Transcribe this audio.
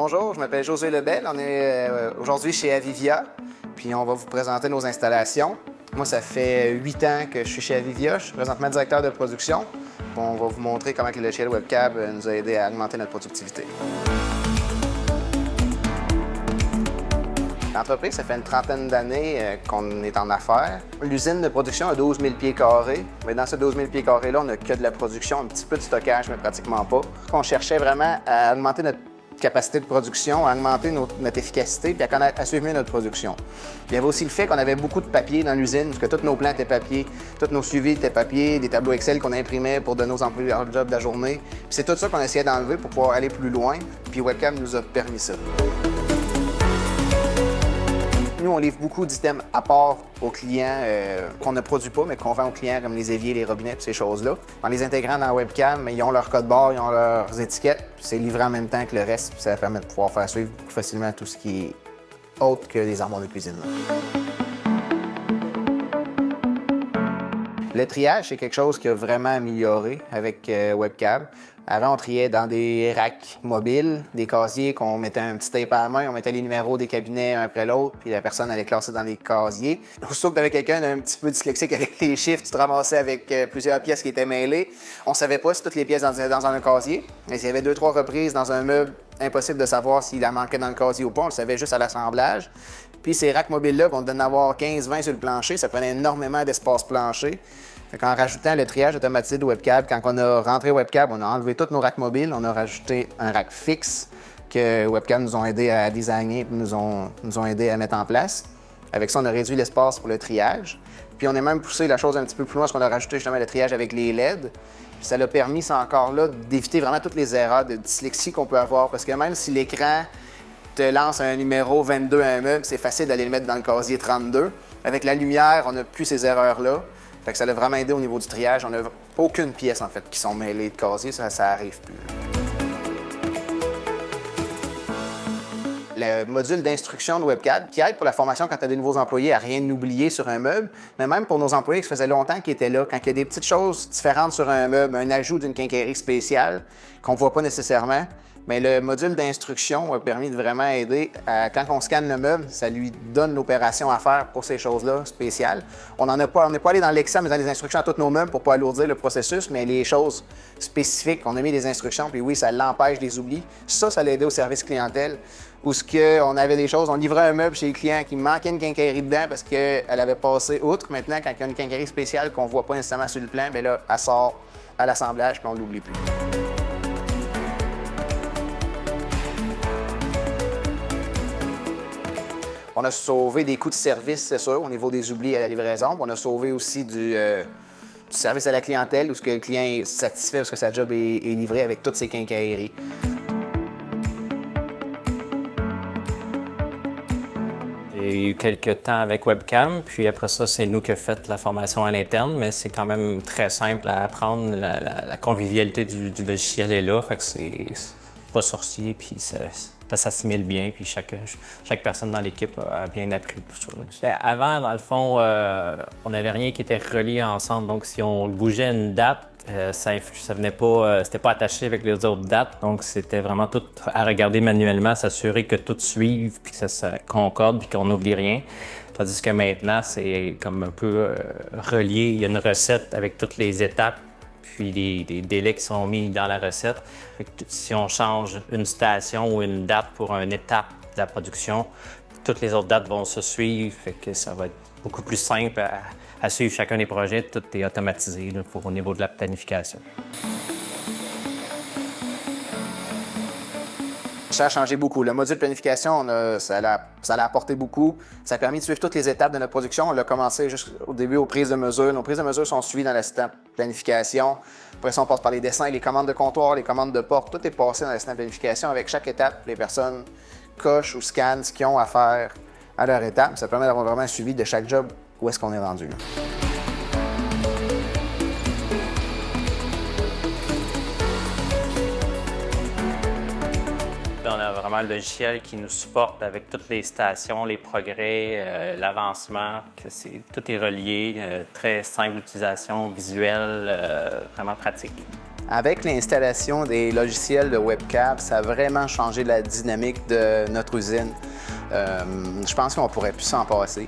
Bonjour, je m'appelle José Lebel. On est aujourd'hui chez Avivia, puis on va vous présenter nos installations. Moi, ça fait 8 ans que je suis chez Avivia. Je suis présentement directeur de production. On va vous montrer comment le logiciel WebCab nous a aidé à augmenter notre productivité. L'entreprise, ça fait une trentaine d'années qu'on est en affaires. L'usine de production a 12 000 pieds carrés. Mais dans ces 12 000 pieds carrés-là, on n'a que de la production, un petit peu de stockage, mais pratiquement pas. On cherchait vraiment à augmenter notre capacité de production, à augmenter notre efficacité puis à suivre mieux notre production. Il y avait aussi le fait qu'on avait beaucoup de papier dans l'usine, parce que tous nos plans étaient papier, tous nos suivis étaient papier, des tableaux Excel qu'on imprimait pour donner aux employés leur job de la journée. Puis c'est tout ça qu'on essayait d'enlever pour pouvoir aller plus loin, puis WebCab nous a permis ça. Nous, on livre beaucoup d'items à part aux clients qu'on ne produit pas, mais qu'on vend aux clients, comme les éviers, les robinets, toutes ces choses-là. En les intégrant dans la webcam, ils ont leur code barre, ils ont leurs étiquettes, puis c'est livré en même temps que le reste, puis ça permet de pouvoir faire suivre plus facilement tout ce qui est autre que les armoires de cuisine. Le triage, c'est quelque chose qui a vraiment amélioré avec WebCab. Avant, on triait dans des racks mobiles, des casiers qu'on mettait un petit tape à la main, on mettait les numéros des cabinets un après l'autre, puis la personne allait classer dans les casiers. Aussitôt que tu avais quelqu'un un petit peu dyslexique avec les chiffres, tu te ramassais avec plusieurs pièces qui étaient mêlées. On savait pas si toutes les pièces dans un casier. Mais s'il y avait 2-3 reprises dans un meuble, impossible de savoir s'il en manquait dans le casier ou pas, on le savait juste à l'assemblage. Puis ces racks mobiles-là, on devait en avoir 15-20 sur le plancher, ça prenait énormément d'espace plancher. En rajoutant le triage automatisé de WebCab, quand on a rentré WebCab, on a enlevé tous nos racks mobiles, on a rajouté un rack fixe que WebCab nous ont aidé à designer et nous ont aidé à mettre en place. Avec ça, on a réduit l'espace pour le triage. Puis on a même poussé la chose un petit peu plus loin parce qu'on a rajouté justement le triage avec les LED. Puis ça l'a permis, ça encore là, d'éviter vraiment toutes les erreurs de dyslexie qu'on peut avoir. Parce que même si l'écran te lance un numéro 22 à un meuble, c'est facile d'aller le mettre dans le casier 32. Avec la lumière, on n'a plus ces erreurs-là. Fait que ça l'a vraiment aidé au niveau du triage. On n'a aucune pièce, en fait, qui sont mêlées de casier. Ça arrive plus. Le module d'instruction de WebCab qui aide pour la formation quand tu as des nouveaux employés à rien oublier sur un meuble, mais même pour nos employés qui faisait longtemps qu'ils étaient là, quand il y a des petites choses différentes sur un meuble, un ajout d'une quincaillerie spéciale qu'on ne voit pas nécessairement, mais le module d'instruction a permis de vraiment aider à, quand on scanne le meuble, ça lui donne l'opération à faire pour ces choses-là spéciales. On n'est pas allé dans l'Excel, mais dans les instructions à tous nos meubles pour ne pas alourdir le processus, mais les choses spécifiques, on a mis des instructions, puis oui, ça l'empêche des oublis. Ça l'a aidé au service clientèle, où on avait des choses, on livrait un meuble chez le client qui manquait une quincaillerie dedans parce qu'elle avait passé outre. Maintenant, quand il y a une quincaillerie spéciale qu'on ne voit pas nécessairement sur le plan, bien là, elle sort à l'assemblage, puis on ne l'oublie plus. On a sauvé des coûts de service, c'est sûr, au niveau des oublis à la livraison. On a sauvé aussi du service à la clientèle, où le client est satisfait parce que sa job est livrée avec toutes ses quincailleries. J'ai eu quelques temps avec WebCam, puis après ça, c'est nous qui avons fait la formation à l'interne, mais c'est quand même très simple à apprendre. La convivialité du logiciel est là, fait que c'est pas sorcier, puis ça s'assimile bien, puis chaque personne dans l'équipe a bien appris tout ça. Avant, dans le fond, on n'avait rien qui était relié ensemble, donc si on bougeait une date, ça venait pas, c'était pas attaché avec les autres dates, donc c'était vraiment tout à regarder manuellement, s'assurer que tout suive, puis que ça concorde, puis qu'on n'oublie rien. Tandis que maintenant, c'est comme un peu relié, il y a une recette avec toutes les étapes, puis des délais qui sont mis dans la recette. Fait que si on change une station ou une date pour une étape de la production, toutes les autres dates vont se suivre, fait que ça va être beaucoup plus simple à suivre chacun des projets. Tout est automatisé là, au niveau de la planification. Ça a changé beaucoup. Le module de planification, ça l'a apporté beaucoup. Ça a permis de suivre toutes les étapes de notre production. On l'a commencé juste au début aux prises de mesure. Nos prises de mesure sont suivies dans l'assistant planification. Après ça, on passe par les dessins, les commandes de comptoir, les commandes de porte. Tout est passé dans l'assistant planification. Avec chaque étape, les personnes cochent ou scannent ce qu'ils ont à faire à leur étape. Ça permet d'avoir vraiment un suivi de chaque job, où est-ce qu'on est rendu. On a vraiment le logiciel qui nous supporte avec toutes les stations, les progrès, l'avancement, tout est relié, très simple d'utilisation, visuel, vraiment pratique. Avec l'installation des logiciels de WebCab, ça a vraiment changé la dynamique de notre usine. Je pense qu'on pourrait plus s'en passer.